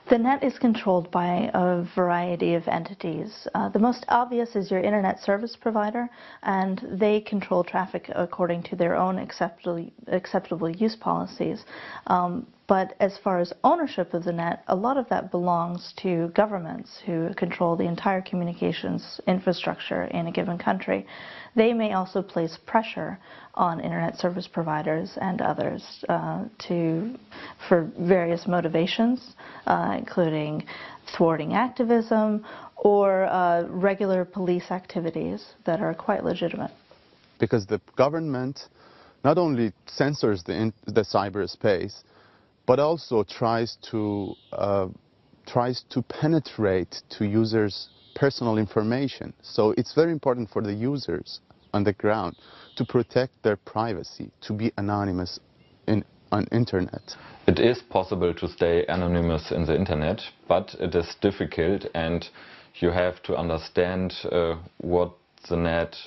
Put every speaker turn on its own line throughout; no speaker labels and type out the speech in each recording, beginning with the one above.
The net is controlled by a variety of entities. The most obvious is your internet service provider, and they control traffic according to their own acceptable use policies. But as far as ownership of the net, a lot of that belongs to governments who control the entire communications infrastructure in a given country. They may also place pressure on internet service providers and others for various motivations, including thwarting activism or regular police activities that are quite legitimate.
Because the government not only censors the cyberspace, but also tries to penetrate to users' personal information. So it's very important for the users on the ground to protect their privacy, to be anonymous on internet.
It is possible to stay anonymous in the internet, but it is difficult, and you have to understand what the net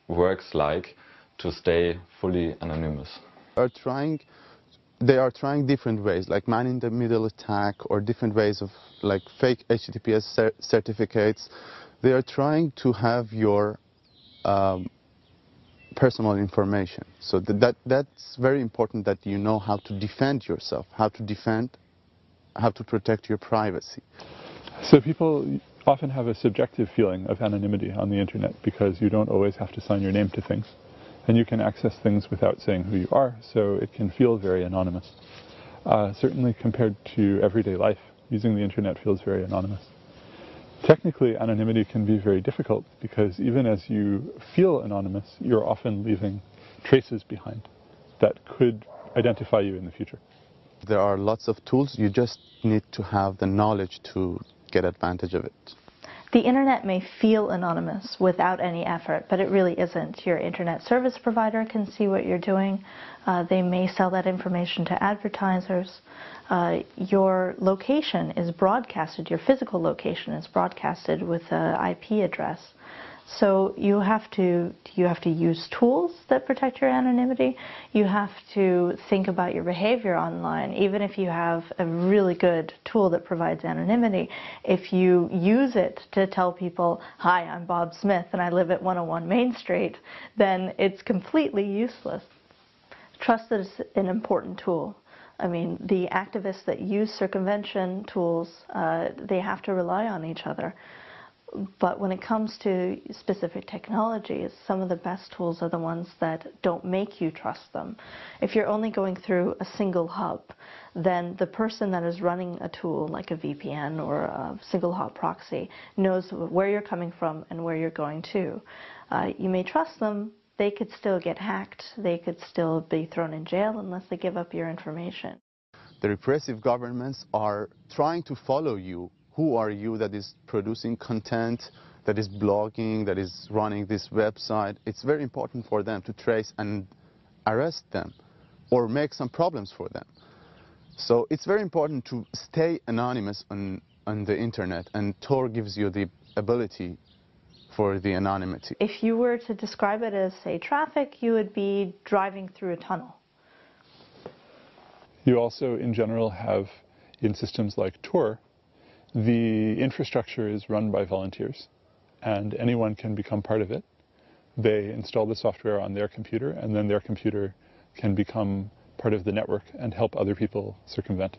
works like to stay fully anonymous. They are trying different ways, like man-in-the-middle attack, or different ways of like fake HTTPS certificates. They are trying to have your personal information. So that's very important, that you know how to defend yourself, how to protect your privacy.
So people often have a subjective feeling of anonymity on the internet because you don't always have to sign your name to things. And you can access things without saying who you are, so it can feel very anonymous. Certainly compared to everyday life, using the internet feels very anonymous. Technically, anonymity can be very difficult because even as you feel anonymous, you're often leaving traces behind that could identify you in the future.
There are lots of tools, you just need to have the knowledge to get advantage of it.
The internet may feel anonymous without any effort, but it really isn't. Your internet service provider can see what you're doing. They may sell that information to advertisers. Your location is broadcasted, your physical location is broadcasted with an IP address. So you have to use tools that protect your anonymity. You have to think about your behavior online. Even if you have a really good tool that provides anonymity, if you use it to tell people, "Hi, I'm Bob Smith and I live at 101 Main Street," then it's completely useless. Trust is an important tool. I mean, the activists that use circumvention tools, they have to rely on each other. But when it comes to specific technologies, some of the best tools are the ones that don't make you trust them. If you're only going through a single hub, then the person that is running a tool like a VPN or a single hop proxy knows where you're coming from and where you're going to. You may trust them. They could still get hacked. They could still be thrown in jail unless they give up your information.
The repressive governments are trying to follow you. Who are you that is producing content, that is blogging, that is running this website? It's very important for them to trace and arrest them or make some problems for them. So it's very important to stay anonymous on the internet, and Tor gives you the ability for the anonymity.
If you were to describe it as, say, traffic, you would be driving through a tunnel.
You also, in general, have, in systems like Tor, the infrastructure is run by volunteers, and anyone can become part of it. They install the software on their computer, and then their computer can become part of the network and help other people circumvent.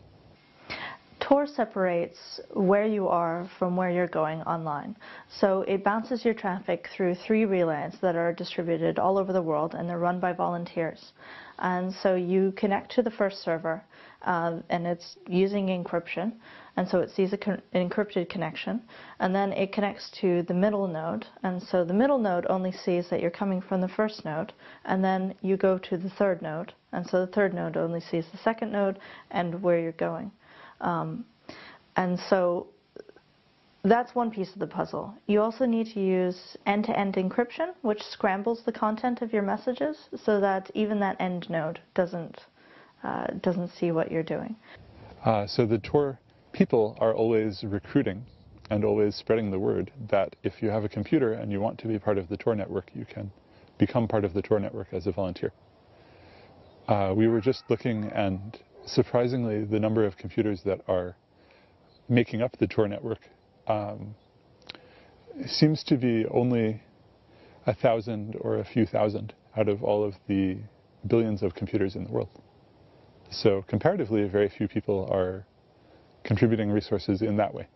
Tor separates where you are from where you're going online. So it bounces your traffic through 3 relays that are distributed all over the world, and they're run by volunteers. And so you connect to the first server, and it's using encryption. And so it sees an encrypted connection, and then it connects to the middle node. And so the middle node only sees that you're coming from the first node, and then you go to the third node. And so the third node only sees the second node and where you're going. And so that's one piece of the puzzle. You also need to use end-to-end encryption, which scrambles the content of your messages so that even that end node doesn't see what you're doing.
So the Tor people are always recruiting and always spreading the word that if you have a computer and you want to be part of the Tor network, you can become part of the Tor network as a volunteer. We were just looking, and surprisingly, the number of computers that are making up the Tor network seems to be only 1,000 or a few thousand out of all of the billions of computers in the world. So comparatively, very few people are contributing resources in that way.